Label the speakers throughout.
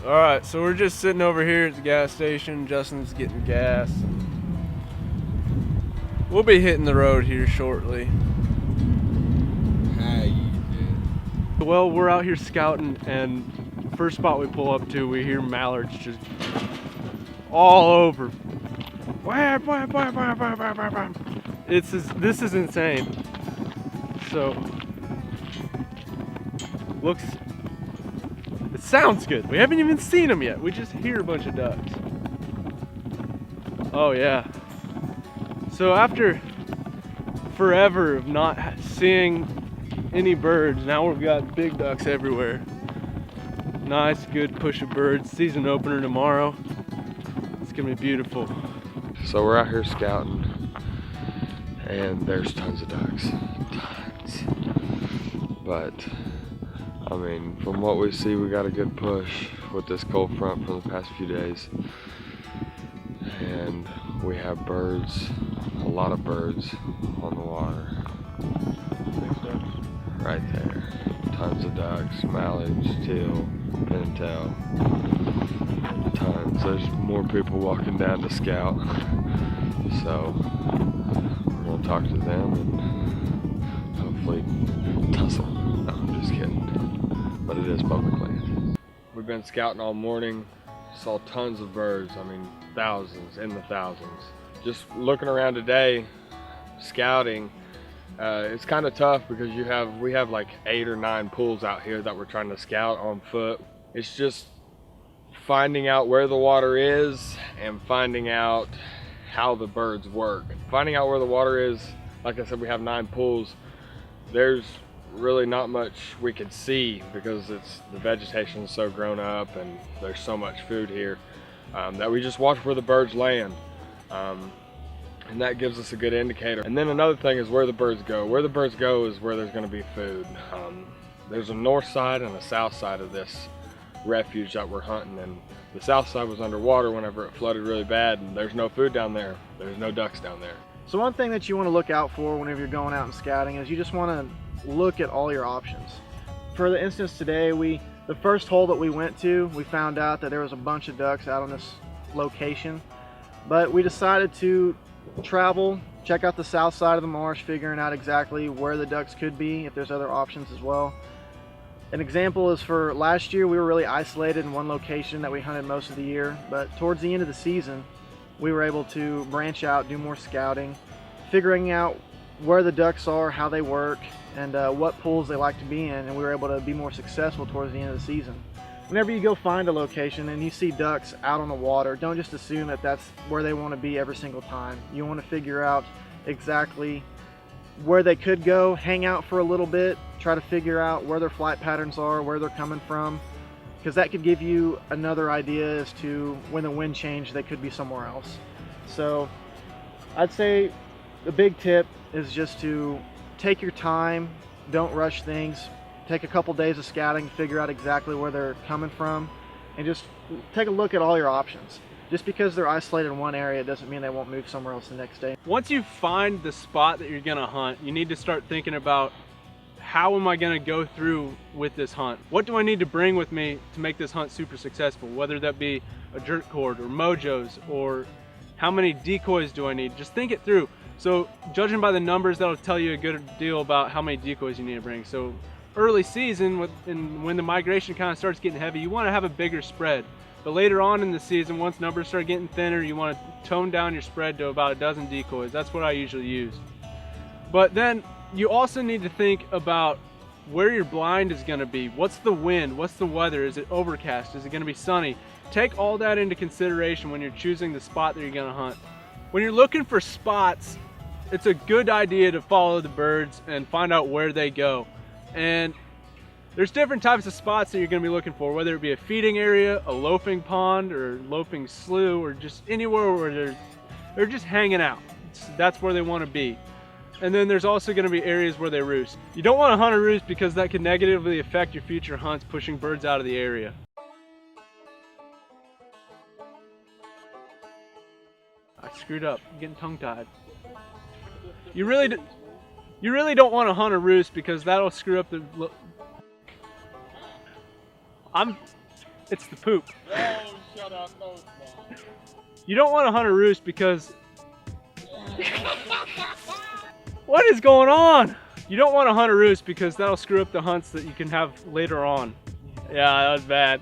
Speaker 1: Alright, so we're just sitting over here at the gas station. Justin's getting gas. We'll be hitting the road here shortly.
Speaker 2: Hey,
Speaker 1: Well, we're out here scouting, and first spot we pull up to, we hear mallards just all over. This is insane. So, it sounds good. We haven't even seen them yet. We just hear a bunch of ducks. Oh yeah. So after forever of not seeing any birds, now we've got big ducks everywhere. Nice, good push of birds. Season opener tomorrow. It's gonna be beautiful.
Speaker 2: So we're out here scouting, and there's tons of ducks, tons. But I mean, from what we see, we got a good push with this cold front from the past few days, and we have birds, a lot of birds on the water. Right there, tons of ducks, mallards, teal, pintail, tons. There's more people walking down to scout, so we're gonna talk to them and hopefully tussle. No, I'm just kidding, but it is public land. We've been scouting all morning, saw tons of birds. I mean, thousands, in the thousands. Just looking around today, scouting. It's kind of tough because we have like 8 or 9 pools out here that we're trying to scout on foot. It's just finding out where the water is and finding out how the birds work. Finding out where the water is, like I said, we have 9 pools. There's really not much we can see because the vegetation is so grown up and there's so much food here that we just watch where the birds land. And that gives us a good indicator. And then another thing is where the birds go. Where the birds go is where there's gonna be food. There's a north side and a south side of this refuge that we're hunting, and the south side was underwater whenever it flooded really bad, and there's no food down there. There's no ducks down there.
Speaker 3: So one thing that you want to look out for whenever you're going out and scouting is you just want to look at all your options. For the instance today, the first hole that we went to, we found out that there was a bunch of ducks out on this location, but we decided to travel, check out the south side of the marsh, figuring out exactly where the ducks could be, if there's other options as well. An example is for last year, we were really isolated in one location that we hunted most of the year, but towards the end of the season, we were able to branch out, do more scouting, figuring out where the ducks are, how they work, and what pools they like to be in, and we were able to be more successful towards the end of the season. Whenever you go find a location and you see ducks out on the water, don't just assume that that's where they want to be every single time. You want to figure out exactly where they could go, hang out for a little bit, try to figure out where their flight patterns are, where they're coming from, because that could give you another idea as to when the wind changes, they could be somewhere else. So I'd say the big tip is just to take your time, don't rush things. Take a couple days of scouting, figure out exactly where they're coming from, and just take a look at all your options. Just because they're isolated in one area doesn't mean they won't move somewhere else the next day.
Speaker 1: Once you find the spot that you're gonna hunt, you need to start thinking about, how am I gonna go through with this hunt? What do I need to bring with me to make this hunt super successful? Whether that be a jerk cord or mojos, or how many decoys do I need? Just think it through. So judging by the numbers, that'll tell you a good deal about how many decoys you need to bring. So early season, when the migration kind of starts getting heavy, you want to have a bigger spread. But later on in the season, once numbers start getting thinner, you want to tone down your spread to about a dozen decoys. That's what I usually use. But then you also need to think about where your blind is going to be. What's the wind? What's the weather? Is it overcast? Is it going to be sunny? Take all that into consideration when you're choosing the spot that you're going to hunt. When you're looking for spots, it's a good idea to follow the birds and find out where they go. And there's different types of spots that you're going to be looking for, whether it be a feeding area, a loafing pond, or loafing slough, or just anywhere where they're just hanging out. That's where they want to be. And then there's also going to be areas where they roost. You don't want to hunt a roost because that can negatively affect your future hunts, pushing birds out of the area. I screwed up. I'm getting tongue-tied. You really don't want to hunt a roost because that'll screw up the... It's the poop.
Speaker 4: Oh, shut up. No, it's not.
Speaker 1: You don't want to hunt a roost because... What is going on? You don't want to hunt a roost because that'll screw up the hunts that you can have later on. Yeah, that was bad.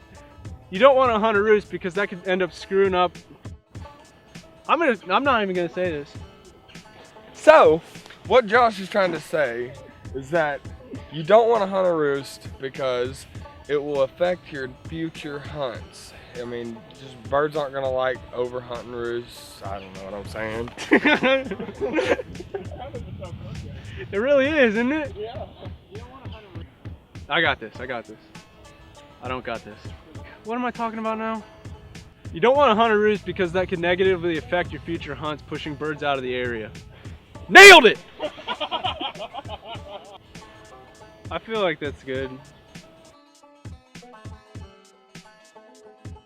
Speaker 1: You don't want to hunt a roost because that could end up screwing up. I'm not even gonna say this.
Speaker 2: So, what Josh is trying to say is that you don't want to hunt a roost because it will affect your future hunts. I mean, just birds aren't gonna like over hunting roosts. I don't know what I'm saying.
Speaker 1: It really is, isn't it?
Speaker 4: Yeah. You don't want to hunt a roost.
Speaker 1: I got this. I don't got this. What am I talking about now? You don't want to hunt a roost because that could negatively affect your future hunts, pushing birds out of the area. Nailed it! I feel like that's good.